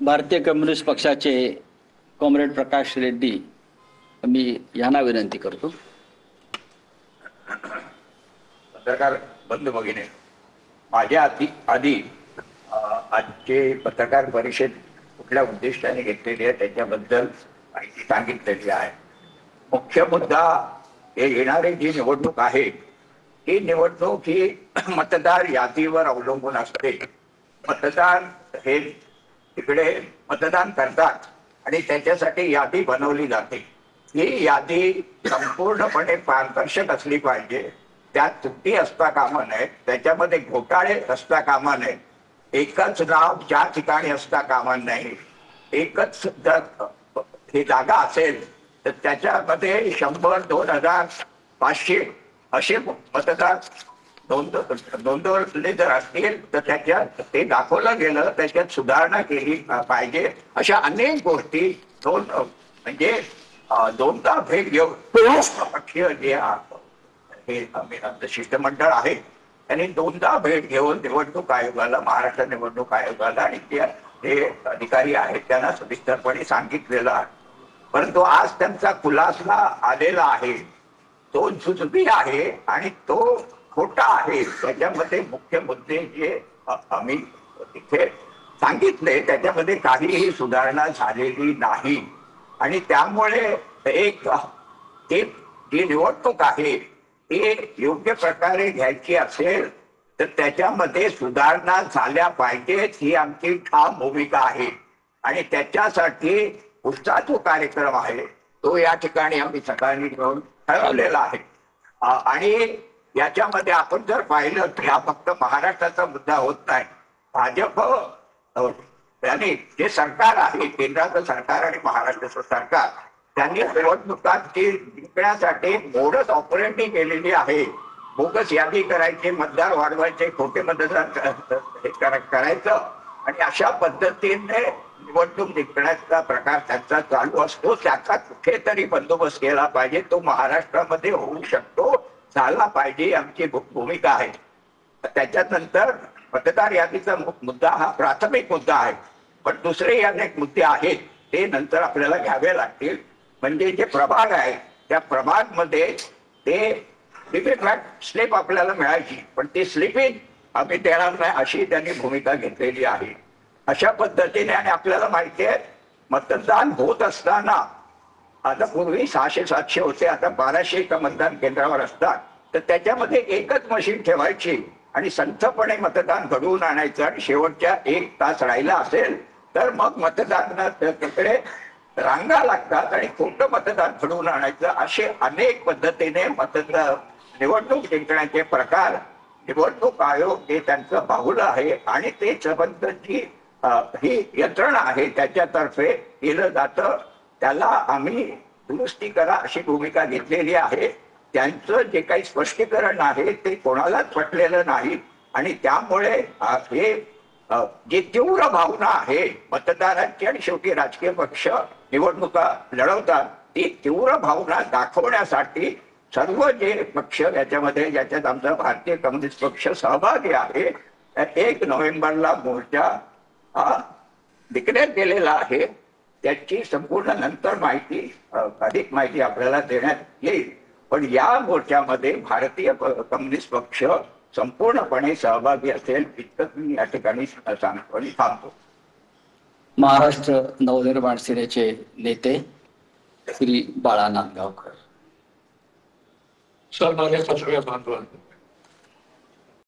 भारतीय कम्युनिस्ट पक्षाचे कॉम्रेड प्रकाश रेड्डी मी यांना विनंती करतो. पत्रकार बंधू भगिनी, माझ्या आधी आजचे पत्रकार परिषद कुठल्या उद्देशाने घेतलेली आहे त्याच्याबद्दल माहिती सांगितलेली आहे. मुख्य मुद्दा हे येणारी जी निवडणूक आहे ही निवडणूक ही मतदार यादीवर अवलंबून असते. मतदार हे तिकडे मतदान करतात आणि त्याच्यासाठी यादी बनवली जाते. ही यादी संपूर्णपणे पारदर्शक असली पाहिजे. त्यात त्रुटी असता कामा नये, त्याच्यामध्ये घोटाळे असता कामा नये, एकच नाव ज्या ठिकाणी असता कामा नये. एकच ही जागा असेल तर त्याच्यामध्ये 100, 2000, 500 असे मतदार नोंदवले जर असतील तर त्याच्यात ते दाखवलं गेलं, त्याच्यात सुधारणा केली पाहिजे. अशा अनेक गोष्टी म्हणजे दोनदा भेट घेऊन पक्षीय जे हे शिष्टमंडळ आहे त्यांनी दोनदा भेट घेऊन निवडणूक आयोगाला, महाराष्ट्र निवडणूक आयोगाला आणि ते अधिकारी आहेत त्यांना सविस्तरपणे सांगितलेलं आहे. परंतु आज त्यांचा खुलासा आलेला आहे तो जुजबी आहे आणि तो खोटा आहे. त्याच्यामध्ये मुख्य मुद्दे जे आम्ही तिथे सांगितले त्याच्यामध्ये काहीही सुधारणा झालेली नाही. आणि त्यामुळे एक जी निवडणूक आहे ती योग्य प्रकारे घ्यायची असेल तर त्याच्यामध्ये सुधारणा झाल्या पाहिजेत ही आमची ठाम भूमिका आहे. आणि त्याच्यासाठी पुढचा जो कार्यक्रम आहे तो या ठिकाणी आम्ही सकाळी घेऊन ठरवलेला आहे. आणि याच्यामध्ये आपण जर पाहिलं तर हा फक्त महाराष्ट्राचा मुद्दा होत नाही. भाजप आणि जे सरकार आहे, केंद्राचं सरकार आणि महाराष्ट्राचं सरकार, त्यांनी निवडणुकांची जिंकण्यासाठी मोडस ऑपरेंडी केलेली आहे. बोगस यादी करायची, मतदार वाढवायचे, खोटे मतदार करायचं आणि अशा पद्धतीने निवडणूक जिंकण्याचा प्रकार त्यांचा चालू असतो. त्याचा कुठेतरी बंदोबस्त केला पाहिजे. तो महाराष्ट्रामध्ये होऊ शकतो, झाला पाहिजे, आमची भूमिका आहे. त्याच्यानंतर मतदार यादीचा मुद्दा हा प्राथमिक मुद्दा आहे. पण दुसरे अनेक मुद्दे आहेत ते नंतर आपल्याला घ्यावे लागतील. म्हणजे जे प्रभाग आहे त्या प्रभाग मध्ये ते स्लिप आपल्याला मिळायची, पण ती स्लिपिंग आम्ही देणार नाही अशी त्यांनी भूमिका घेतलेली आहे. अशा पद्धतीने आणि आपल्याला माहिती आहे मतदान होत असताना आता पूर्वी 600-700 होते, आता 1200 मतदान केंद्रावर असतात. तर त्याच्यामध्ये एकच मशीन ठेवायची आणि संथपणे मतदान घडवून आणायचं आणि शेवटच्या 1 तास राहिला असेल तर मग मतदानाकडे रांगा लागतात आणि खोटं मतदान घडवून आणायचं. असे अनेक पद्धतीने निवडणूक जिंकण्याचे प्रकार निवडणूक आयोग हे त्यांचं बाहुलं आहे आणि ते संबंध जी ही यंत्रणा आहे त्याच्यातर्फे केलं जातं. त्याला आम्ही दुरुस्ती करा अशी भूमिका घेतलेली आहे. त्यांचं जे काही स्पष्टीकरण आहे ते कोणालाच पटलेलं नाही आणि त्यामुळे हे जी तीव्र भावना आहे मतदारांची आणि शेवटी राजकीय पक्ष निवडणुका लढवतात ती तीव्र भावना दाखवण्यासाठी सर्व जे पक्ष याच्यामध्ये ज्याच्यात आमचा भारतीय कम्युनिस्ट पक्ष सहभागी आहे 1 नोव्हेंबरला मोर्चा विकण्यात गेलेला आहे. त्याची संपूर्ण नंतर अधिक माहिती आपल्याला देण्यात येईल. पण या मोर्चामध्ये भारतीय कम्युनिस्ट पक्ष संपूर्णपणे सहभागी असेल इतकंच मी या ठिकाणी सांगतो आणि थांबतो. महाराष्ट्र नवनिर्माण सेनेचे नेते श्री बाळा नांदगावकर. सन्मान्य पत्रकार बांधवांनो,